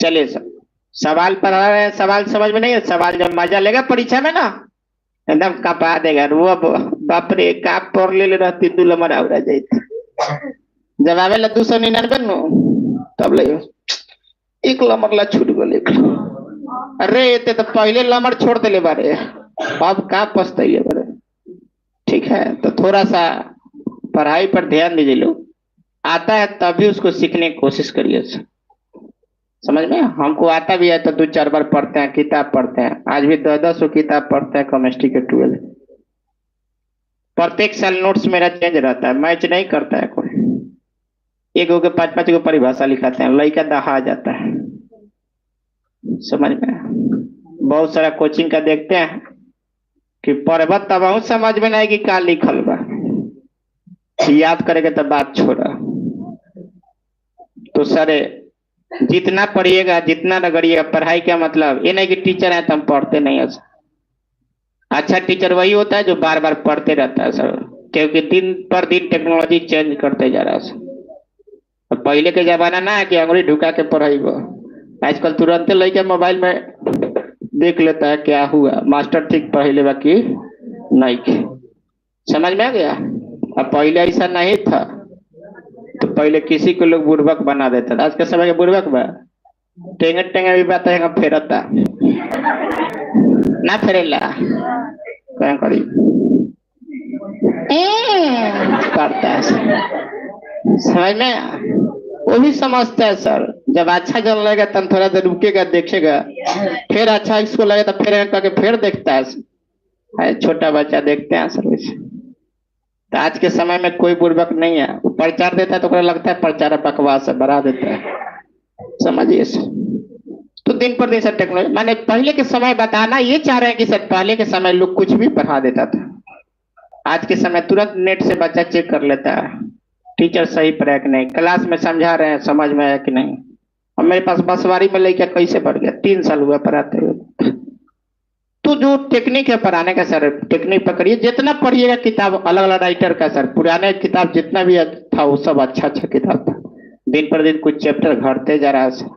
चलिए सर, सवाल पढ़ा रहे हैं, सवाल समझ में नहीं है, सवाल जब मजा लेगा परीक्षा में ना एकदम कपा देगा वो बाप रे का पढ़ ले रहती दू नंबर आवरा जाती जब आवेला 299 नो तब ले एक नंबर ला छूट गले। अरे ये तो पहले नंबर छोड़ देले बारे, अब का पछताइए बारे। ठीक है तो थोड़ा सा पढ़ाई पर ध्यान दीजिए लोग, आता है तभी उसको सीखने की कोशिश करिए सर। समझ में हमको आता भी है तो 2-4 बार पढ़ते हैं, किताब पढ़ते हैं, आज भी 10-10 किताब पढ़ते हैं केमिस्ट्री के 12। प्रत्येक साल नोट्स मेरा चेंज रहता है, मैच नहीं करता है कोई, एक हो के 5-5 को परिभाषा लिखाते हैं, लड़का दहा जाता है। समझ में बहुत सारा कोचिंग का देखते हैं कि पढ़ब तब समझ में नहीं कि का लिखल बा, याद करेगा तो बात छोड़ा। तो सर जितना पढ़िएगा जितना रगड़िएगा, पढ़ाई का मतलब ये नहीं कि टीचर है तो हम पढ़ते नहीं है सर। अच्छा टीचर वही होता है जो बार बार पढ़ते रहता है सर, क्योंकि दिन पर दिन टेक्नोलॉजी चेंज करते जा रहा है सर। पहले के जमाना ना है कि अंगुली ढुका के पढ़ाई, आजकल तुरंत लेके मोबाइल में देख लेता है क्या हुआ, मास्टर ठीक पढ़े बाकी नहीं। समझ में आ गया। अब पहले ऐसा नहीं था, तो पहले किसी को लोग बुर्बक बना देता था, आज के समय के बुर्बक बा टेंगे टेंगे भी बात है फेरता ना फेरेला क्या करी करता है। समझ में वो भी समझता है सर, जब अच्छा जल लगेगा तब थोड़ा देर रुकेगा देखेगा, फिर अच्छा इसको लगेगा तो फिर करके फिर देखता है छोटा बच्चा देखते हैं सर वैसे। तो आज के समय में कोई बुर्बक नहीं है, वो प्रचार देता है तो लगता है प्रचार बकवास है, बढ़ा देता है। समझिए सर, तो दिन पर दिन सर टेक्नोलॉजी माने पहले के समय बताना ये चाह रहे हैं कि सर पहले के समय लोग कुछ भी पढ़ा देता था, आज के समय तुरंत नेट से बच्चा चेक कर लेता है टीचर सही पढ़ा कि नहीं, क्लास में समझा रहे हैं समझ में आया कि नहीं। और मेरे पास बसवारी में लेके कैसे पढ़ गया, 3 साल हुआ पढ़ाते हुए। तो जो टेक्निक है पढ़ाने का सर, टेक्निक पकड़िए, जितना पढ़िएगा किताब अलग अलग राइटर का सर, पुराने किताब जितना भी था वो सब अच्छा अच्छा किताब था, दिन पर दिन कुछ चैप्टर घटते जा रहा है सर।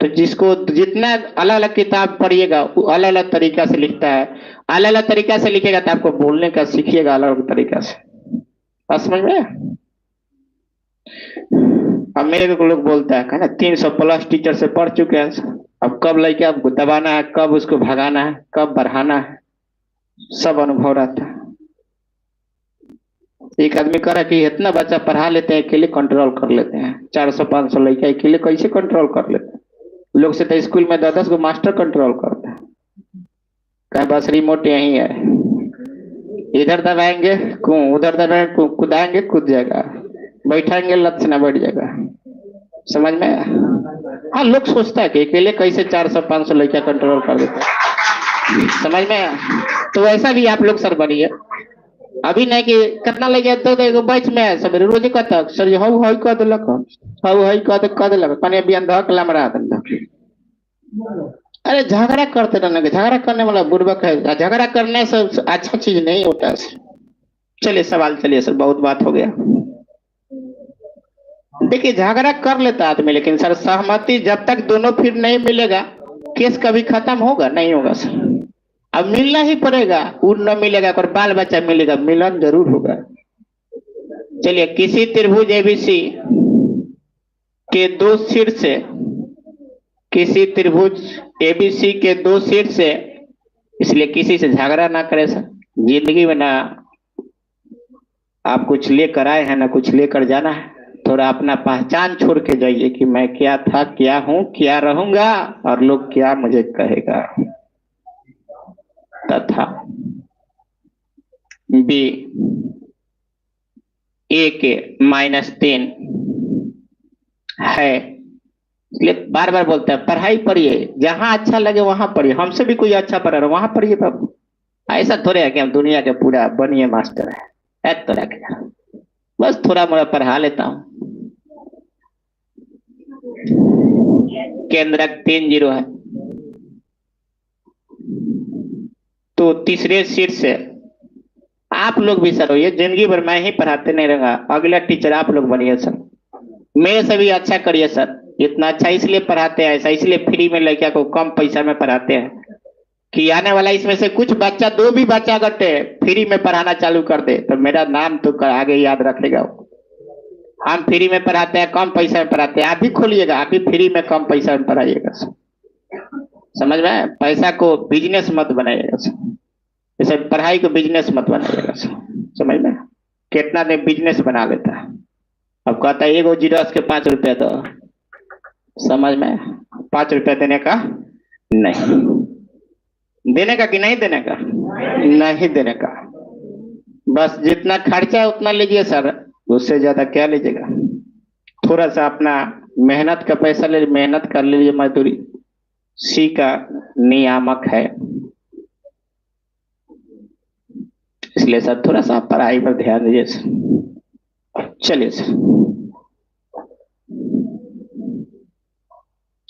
तो जिसको जितना अलग अलग किताब पढ़िएगा वो अलग अलग तरीका से लिखता है, अलग अलग तरीका से लिखेगा तो आपको बोलने का सीखिएगा अलग अलग तरीका से। समझ में। अब मेरे को लोग बोलता है ना 300+ टीचर से पढ़ चुके हैं सर, अब कब लड़के आपको दबाना है, कब उसको भगाना है, कब बढ़ाना है, सब अनुभव रहता है। एक आदमी कह रहा कि इतना बच्चा पढ़ा लेते हैं अकेले कंट्रोल कर लेते हैं, 400-500 लड़का अकेले कैसे कंट्रोल कर लेते हैं, लोग से तो स्कूल में 10-10 को मास्टर कंट्रोल करते हैं। कहे बस रिमोट यही है, इधर दबाएंगे उधर दबाएंगे कूदाएंगे कूद जाएगा, बैठाएंगे लत से ना बैठ जाएगा। समझ में। हाँ लोग सोचता है कि अकेले कैसे 400-500 लड़का कंट्रोल कर देता है। समझ में। तो वैसा भी आप लोग सर बनिए, अभी नहीं कि कितना लगे तो बैच में है सब रोज कहता सर जी हऊ हई कह दिलक, हऊ हई कह दिलक कने बियान धक लमरा दिलक। अरे झगड़ा करते रहने के, झगड़ा करने वाला बुर्बक है, झगड़ा करने से अच्छा चीज नहीं होता है। चलिए सवाल, चलिए सर बहुत बात हो गया। देखिए झगड़ा कर लेता आदमी, लेकिन सर सहमति जब तक दोनों फिर नहीं मिलेगा केस कभी खत्म होगा नहीं होगा सर। अब मिलना ही पड़ेगा, वो न मिलेगा और बाल बच्चा मिलेगा, मिलन जरूर होगा। चलिए किसी त्रिभुज एबीसी के 2 शीर्ष से, किसी त्रिभुज एबीसी के 2 शीर्ष से, इसलिए किसी से झगड़ा ना करें सर। जिंदगी में ना आप कुछ लेकर आए हैं ना कुछ लेकर जाना है, थोड़ा अपना पहचान छोड़ के जाइए कि मैं क्या था क्या हूं क्या रहूंगा और लोग क्या मुझे कहेगा। तथा बी ए के -3 है, इसलिए बार बार बोलते हैं पढ़ाई पढ़िए, जहां अच्छा लगे वहां पढ़िए, हमसे भी कोई अच्छा पढ़ा रहा वहां पढ़िए बाबू। ऐसा थोड़े है कि हम दुनिया के पूरा बनिए मास्टर है, तो रखे बस थोड़ा मोड़ा पढ़ा लेता हूं। केंद्रक 3-0 है, तो तीसरे शीर्ष से आप लोग भी सर होइए, जिंदगी भर मैं ही पढ़ाते नहीं रहूंगा, अगला टीचर आप लोग बनिए सर, मेरे से भी अच्छा करिए सर। इतना अच्छा इसलिए पढ़ाते हैं, ऐसा इसलिए फ्री में लड़किया को कम पैसा में पढ़ाते हैं कि आने वाला इसमें से कुछ बच्चा, दो भी बच्चा अगर फ्री में पढ़ाना चालू कर दे तो मेरा नाम तो आगे याद रखेगा वो। हम फ्री में पढ़ाते हैं, कम पैसा में पढ़ाते हैं। आप भी खोलिएगा, आप भी फ्री में कम पैसा में पढ़ाइएगा। समझ में? पैसा को बिजनेस मत बनाइएगा, जैसे पढ़ाई को बिजनेस मत बनाइएगा। समझ में? कितना ने बिजनेस बना लेता है। अब कहता है एगो जीरोस के 5 रुपया दो। समझ में? 5 रुपया देने का नहीं, देने का कि नहीं देने का? नहीं देने का। बस जितना खर्चा है उतना लीजिए सर, उससे ज्यादा क्या लीजिएगा? थोड़ा सा अपना मेहनत का पैसा ले, मेहनत कर लीजिए, मजदूरी सी का नियामक है। इसलिए सर थोड़ा सा पढ़ाई पर ध्यान दीजिए सर। चलिए सर,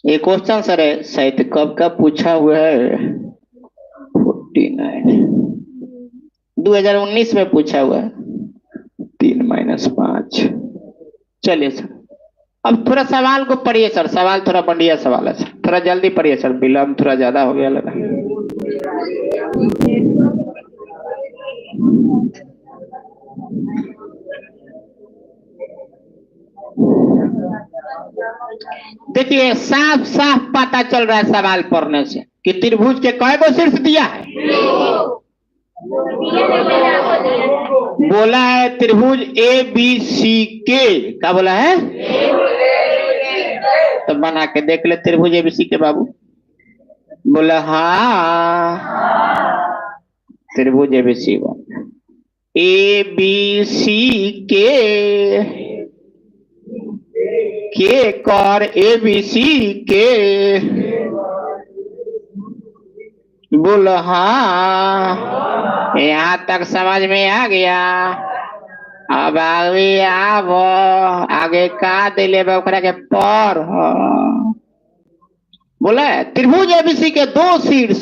ये क्वेश्चन सर है शायद कब का पूछा हुआ है, 49 2019 में पूछा हुआ है, 3 - 5। चलिए सर, अब थोड़ा सवाल को पढ़िए सर। सवाल थोड़ा बढ़िया सवाल है सर, थोड़ा जल्दी पढ़िए सर, विलम्ब थोड़ा ज्यादा हो गया लगा। देखिए साफ साफ पता चल रहा है सवाल पढ़ने से कि त्रिभुज के कई गो शीर्ष दिया है। बोला है त्रिभुज ABC के, क्या बोला है? तो बना के देख ले त्रिभुज ABC के बाबू। बोला हाँ, त्रिभुज ABC के कर ABC के। बोल हाँ, यहाँ तक समझ में आ गया। अब आगे आब आगे का दिले ओकरा के पर बोला त्रिभुज ABC के दो शीर्ष,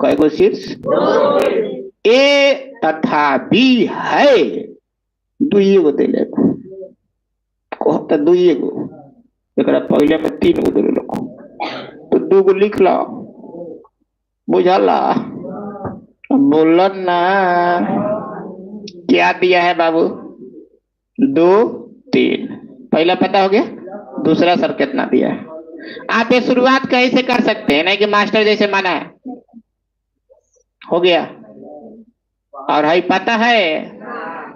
कई गो शीर्ष? A तथा B है, दुइये गो दिले कहता, दुइये गो। एकरा पहले में 3 गो दिले तो 2 गो लिख लो, बुझला? बोलन ना क्या दिया है बाबू? 2 3 पहला पता हो गया, दूसरा सर कितना दिया है? आप ये शुरुआत कहीं से कर सकते हैं, नहीं कि मास्टर जैसे माना है। हो गया? और है पता है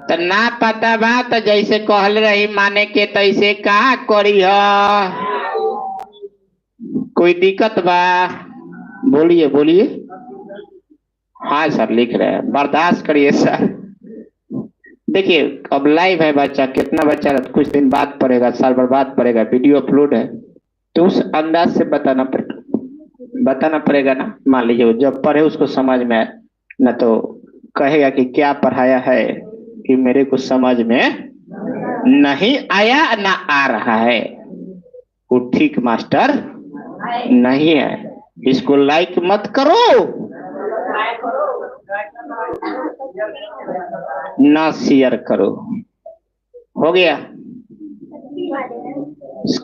तो ना पता बा तो जैसे कहल रही माने के तैसे का करी है। कोई दिक्कत बा? बोलिए बोलिए। हाँ सर लिख रहे हैं, बर्दाश्त करिए सर। देखिए अब लाइव है बच्चा, कितना बच्चा कुछ दिन बाद पढ़ेगा, साल भर बाद पढ़ेगा, वीडियो अपलोड है, तो उस अंदाज से बताना पड़ेगा ना। मान लीजिए जब पढ़े उसको समझ में आए, न तो कहेगा कि क्या पढ़ाया है कि मेरे को समझ में नहीं आया, ना आ रहा है, वो ठीक मास्टर नहीं है। इसको लाइक मत करो, ना शेयर करो। हो गया?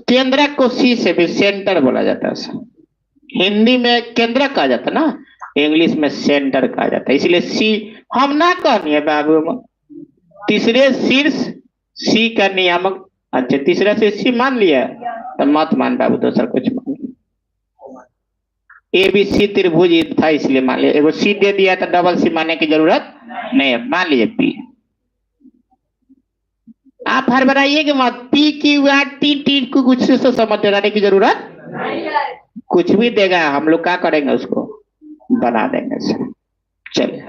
केंद्रक को सी से भी सेंटर बोला जाता है। हिंदी में केंद्रक कहा जाता ना, इंग्लिश में सेंटर कहा जाता है। इसलिए सी हम ना कहनी बाबू, तीसरे शीर्ष सी का नियामक। अच्छा तीसरा से सी मान लिया तो मत मान बाबू, दूसरा कुछ मान। ABC त्रिभुज था इसलिए मान लिया, एगो सी दे दिया तो डबल सी मानने की जरूरत नहीं है, मान लीजिए पी। आप हर बनाइए कि मत पी की को कुछ से समझ लगाने की जरूरत कुछ भी देगा, हम लोग क्या करेंगे उसको बना देंगे सर। चलिए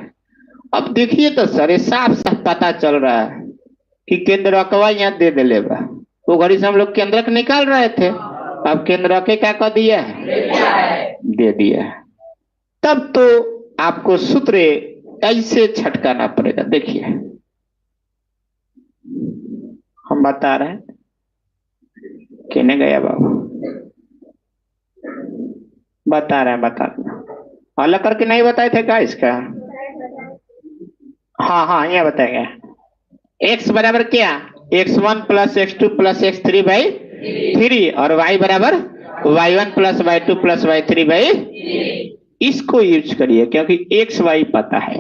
अब देखिए तो सर ये साफ साफ पता चल रहा है कि केंद्रकवा यहाँ दे दिले बा। वो घड़ी से हम लोग केंद्रक निकाल रहे थे, अब केंद्र के क्या कर दिया है? दे दिया है। तब तो आपको सूत्र ऐसे छटकाना पड़ेगा। देखिए हम बता रहे हैं, कहने गया बाबू, बता रहे हैं अलग करके नहीं बताए थे क्या इसका? हाँ यहाँ बताएगा। x बराबर क्या? x1 + x2 + x3 भाई 3 और y बराबर y1 plus y2 plus y3 by, इसको यूज करिए क्योंकि x y पता है।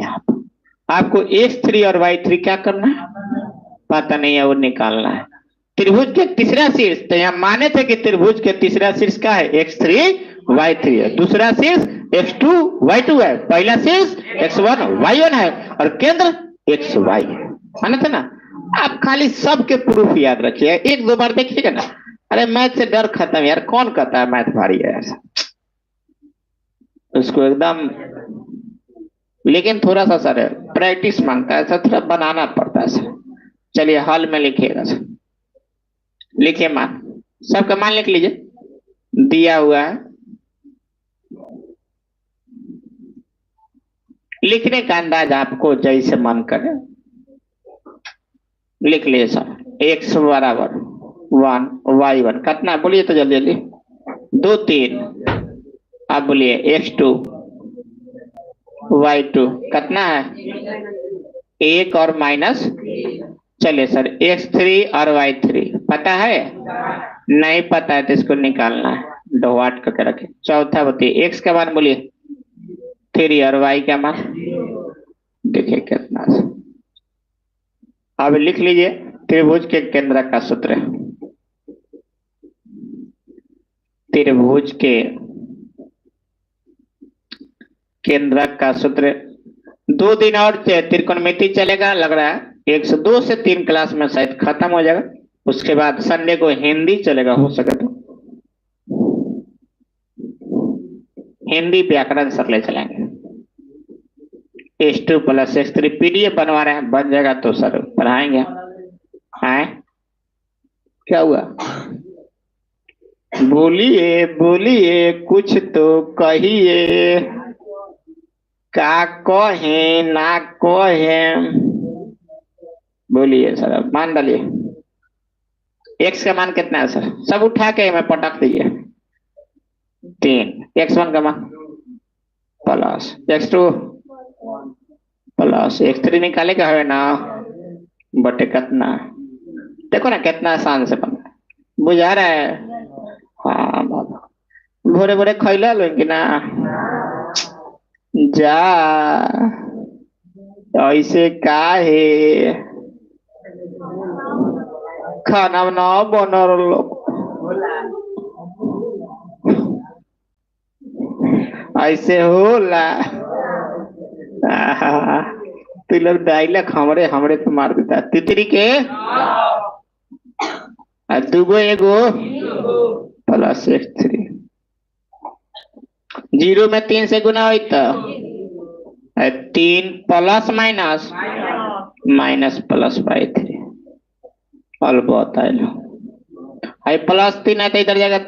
आपको x3 और y3 क्या करना है पता नहीं है, वो निकालना है। त्रिभुज के तीसरा शीर्ष, तो यहाँ माने थे कि त्रिभुज के तीसरा शीर्ष क्या है x3 y3 है, दूसरा शीर्ष x2 y2 है, पहला शीर्ष x1 y1 है और केंद्र xy है, माने थे ना। आप खाली सबके प्रूफ याद रखिए, एक दो बार देखिएगा ना। अरे मैथ से डर खत्म यार, कौन कहता है मैथ भारी है यार, उसको एकदम। लेकिन थोड़ा सा सर प्रैक्टिस मांगता है सर, थोड़ा बनाना पड़ता है सर। चलिए हॉल में लिखिएगा सर, लिखिए मान, सबका मान लिख लीजिए, दिया हुआ है। लिखने का अंदाज आपको जैसे मन करे लिख लीजिए सर। x बराबर 1 y1 कितना बोलिए तो जल्दी जल्दी, 2 3। आप बोलिए x2 y2 कितना है 1 और माइनस। चलिए सर x3 और y3 पता है, नहीं पता है तो इसको निकालना है, डॉट करके रखे। चौथा बताइए x का मान बोलिए 3 और y का मान देखिए कितना। अब लिख लीजिए त्रिभुज के केंद्र का सूत्र, त्रिभुज के केंद्र का सूत्र। 2 दिन और त्रिकोणमिति चलेगा लग रहा है, 102 से 3 क्लास में शायद खत्म हो जाएगा। उसके बाद संडे को हिंदी चलेगा, हो सके तो हिंदी व्याकरण सर ले चलेंगे। x2 प्लस x3 पीडीएफ बनवा रहे हैं, बन जाएगा तो सर पढ़ाएंगे। है क्या हुआ, बोलिए बोलिए कुछ तो कहिए, का कहे ना कहे, बोलिए सर। मान डालिए, x का मान कितना है सर, सब उठा के मैं पटक दीजिए। 3, x1 का मान प्लस x2 प्लस x3 निकालेगा है ना, बटे कितना, देखो ना कितना आसान से बना, बुझा रहा है। हाँ बाबा, भोरे भोरे खैला लेंगे ना जा, ऐसे का है खाना ना बना लोग, ऐसे होला। तू लोग डायलॉग हमरे हमरे पे मार देता, तितरी के दूगो एगो प्लस x3, 0 में 3 से गुना हुई तो 3 plus minus minus plus by 3, और बहुत है प्लस 3 है तो इधर जाएगा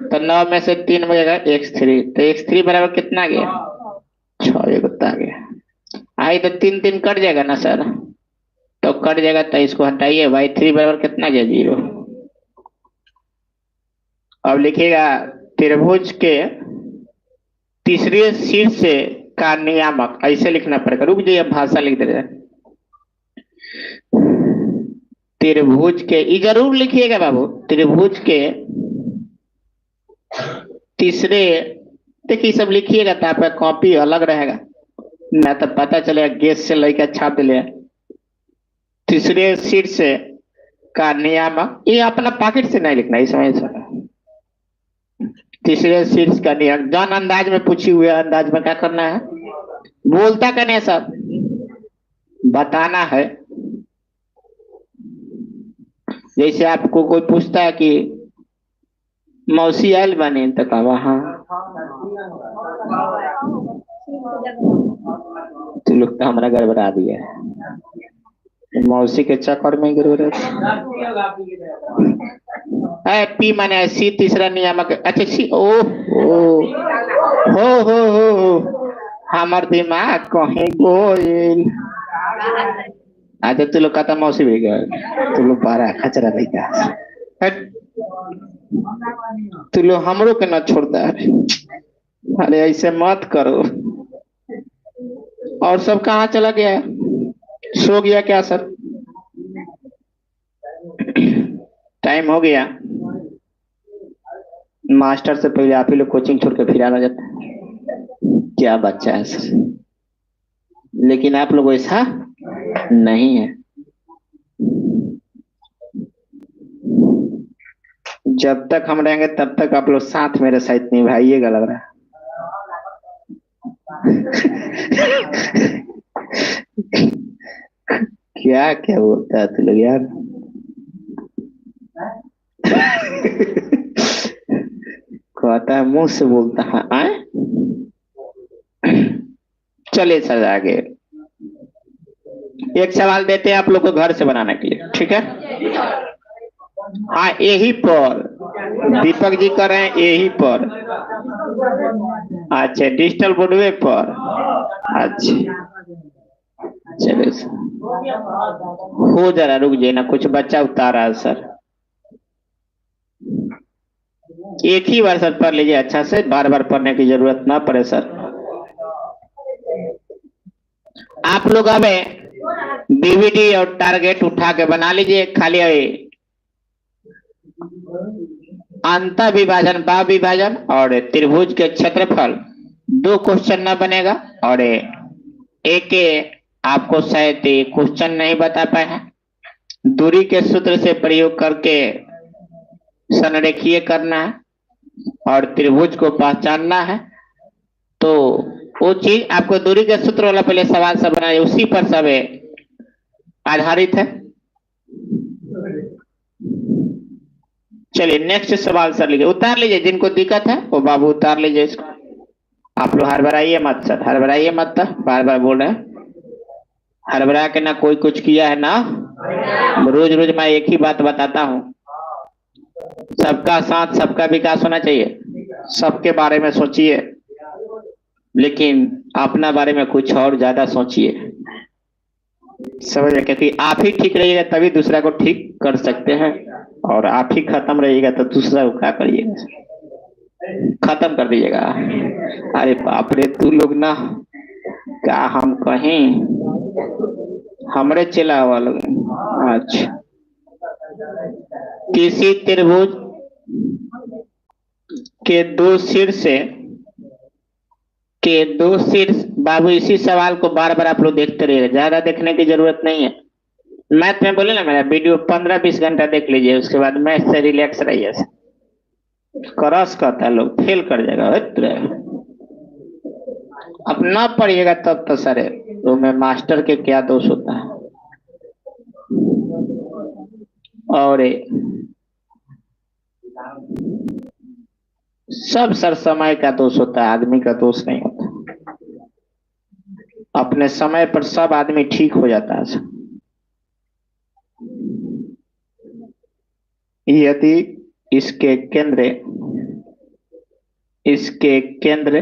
तो 9 में से 3 बचेगा x3, तो x3 बराबर कितना गया 6 आ गया। आई तो 3 3 कट जाएगा ना सर, तो कट जाएगा तो इसको हटाइए, y3 बराबर कितना गया 0। अब लिखिएगा त्रिभुज के तीसरे शीर्ष का नियामक, ऐसे लिखना पड़ेगा, रुक जाइए भाषा लिख दे रहे। त्रिभुज के, ये जरूर लिखिएगा बाबू, त्रिभुज के तीसरे, देखिए सब लिखिएगा तो आपका कॉपी अलग रहेगा, ना तो पता चलेगा गैस से लेकर छाप ले। तीसरे शीर्ष का नियामक, ये अपना पॉकेट से नहीं लिखना इस समय। तीसरे शीर्ष का नियम जन अंदाज में पूछी हुए अंदाज में क्या करना है, बोलता का नहीं सब बताना है। जैसे आपको कोई पूछता है कि मौसी आयल बने तो कहा हाँ, तो लोग तो हमारा गड़बड़ा दिया मौसी के चक्कर में गड़बड़ा है। पी माने सी तीसरा नियामक, अच्छा सी ओ हो हमार दिमाग कहीं गोल। अच्छा तू लोग कहता मौसी भी गए, तू लोग बारा खचरा नहीं का, तू लोग हमरो के ना छोड़ता है, अरे ऐसे मत करो। और सब कहाँ चला गया है, सो गया क्या सर? टाइम हो गया। मास्टर से पहले आप ही लोग कोचिंग छोड़ के फिर आना जाता है। क्या बच्चा है सर, लेकिन आप लोग ऐसा नहीं है। जब तक हम रहेंगे तब तक आप लोग साथ मेरे साथ निभाइएगा लग रहा है। क्या क्या बोलता है तू लोग यार। कहता है मुंह से बोलता है आए। चलिए सर आगे एक सवाल देते हैं आप लोग को घर से बनाने के लिए, ठीक है। हाँ यही पर दीपक जी कर रहे हैं यही पर। अच्छा डिजिटल बोर्डवे पर। अच्छा चलिए सर हो जरा रुक जाइए ना, कुछ बच्चा उतारा है सर। एक ही बार सर पढ़ लीजिए अच्छा से, बार बार पढ़ने की जरूरत ना पड़े सर। आप लोग अब डीवीडी और टारगेट उठा के बना लीजिए। खाली अंत विभाजन बा विभाजन और त्रिभुज के क्षेत्रफल दो क्वेश्चन न बनेगा, और एक आपको शायद क्वेश्चन नहीं बता पाए हैं। दूरी के सूत्र से प्रयोग करके संरेखीय करना है और त्रिभुज को पहचानना है। तो वो चीज आपको दूरी के सूत्र वाला पहले सवाल सब बनाए, उसी पर सब आधारित है। चलिए नेक्स्ट सवाल सर लीजिए, उतार लीजिए जिनको दिक्कत है वो बाबू उतार लीजिए इसको। आप लोग हड़बड़ाइए मत सर, हड़बड़ाइए मत, बार बार बोल रहे हैं। हड़बड़ा के ना कोई कुछ किया है ना, रोज रोज मैं एक ही बात बताता हूँ। सबका साथ सबका विकास होना चाहिए, सबके बारे में सोचिए, लेकिन अपना बारे में कुछ और ज्यादा सोचिए। समझ रहे, क्योंकि आप ही ठीक रहिएगा तभी दूसरा को ठीक कर सकते हैं, और आप ही खत्म रहिएगा तो दूसरा को क्या करिएगा, खत्म कर दीजिएगा। अरे बाप रे तू लोग ना, क्या हम कहें, हमरे चला वालों। अच्छा किसी त्रिभुज के दो शीर्ष बाबू, इसी सवाल को बार बार आप लोग देखते रहिएगा, ज्यादा देखने की जरूरत नहीं है। मैथ में बोले ना मेरा वीडियो 15-20 घंटा देख लीजिए, उसके बाद मैथ से रिलैक्स रहिए। क्रॉस करता है लोग फेल कर जाएगा। अब ना पढ़िएगा तब तो सर तो मैं मास्टर के क्या दोष होता है। और सब सर समय का दोष होता है, आदमी का दोष नहीं होता। अपने समय पर सब आदमी ठीक हो जाता है। यदि इसके केंद्र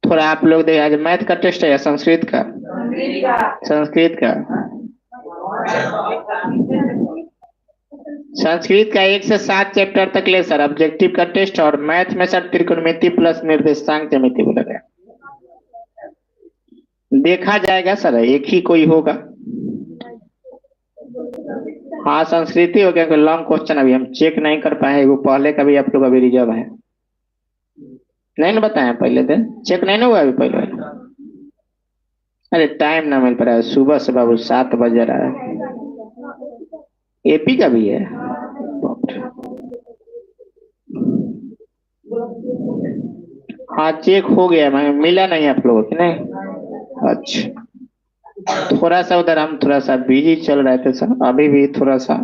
थोड़ा आप लोग देखिए, आज मैथ का टेस्ट है या संस्कृत का? संस्कृत का। संस्कृत का 1 से 7 चैप्टर तक ले सर ऑब्जेक्टिव का टेस्ट, और मैथ में सर त्रिकोणमिति प्लस निर्देशांक ज्यामिति बोला गया, देखा जाएगा सर एक ही कोई होगा। हाँ संस्कृति हो गया, लॉन्ग क्वेश्चन अभी हम चेक नहीं कर पाए, वो पहले का भी आप लोग अभी रिजर्व है, नहीं ना बताया पहले दिन, चेक नहीं ना हुआ अभी पहले। अरे टाइम ना मिल पा रहा है, सुबह से बाबू 7 बज रहा है। एपी का भी है। हाँ चेक हो गया, मैं मिला नहीं आप लोगों को नहीं। अच्छा थोड़ा सा उधर हम थोड़ा सा बिजी चल रहे थे सर, अभी भी थोड़ा सा,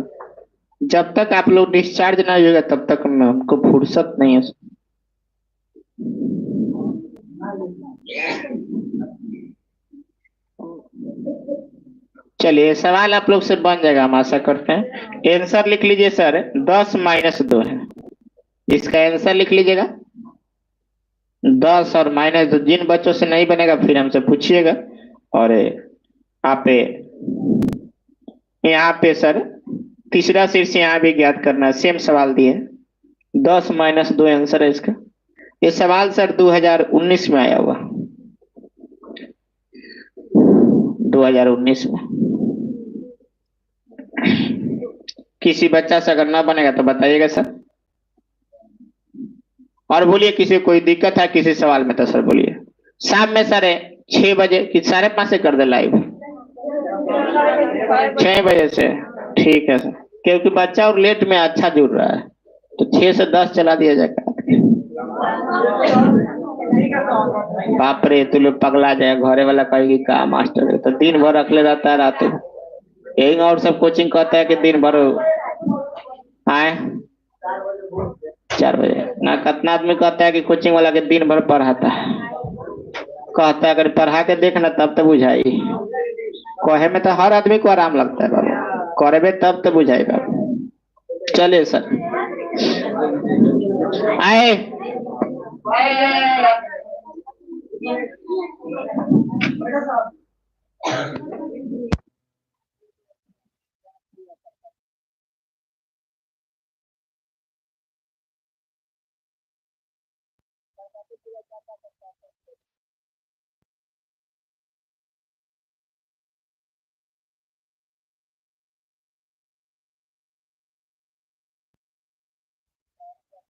जब तक आप लोग डिस्चार्ज ना होगा तब तक हमको फुर्सत नहीं है। चलिए सवाल आप लोग से बन जाएगा, हम आशा करते हैं। आंसर लिख लीजिए सर, 10-2 है, इसका आंसर लिख लीजिएगा 10 और -2। जिन बच्चों से नहीं बनेगा फिर हमसे पूछिएगा। और आप यहाँ पे सर तीसरा शीर्ष यहाँ भी ज्ञात करना है, सेम सवाल दिए 10-2 आंसर है इसका। ये सवाल सर 2019 में आया हुआ, 2019 में। किसी बच्चा से अगर ना बनेगा तो बताइएगा सर। और बोलिए किसी को कोई दिक्कत है किसी सवाल में तो सर बोलिए। शाम में सर 6 बजे कि 5:30 से कर दे लाइव। 6 बजे से ठीक है सर, क्योंकि बच्चा और लेट में अच्छा जुड़ रहा है तो 6 से 10 चला दिया जाएगा। बाप रे तू लोग पगला जाए, घरे वाला कहेगी का मास्टर है तो दिन भर रख ले रहता है रात में। यही और सब कोचिंग कहता है कि दिन भर आए 4 बजे ना, कितना आदमी कहता है कि कोचिंग वाला के दिन भर पढ़ाता है। कहता है अगर पढ़ा के देखना तब तो बुझाई। कहे में तो हर आदमी को आराम लगता है बाबू, करे तब तो बुझाएगा। चलिए सर आए।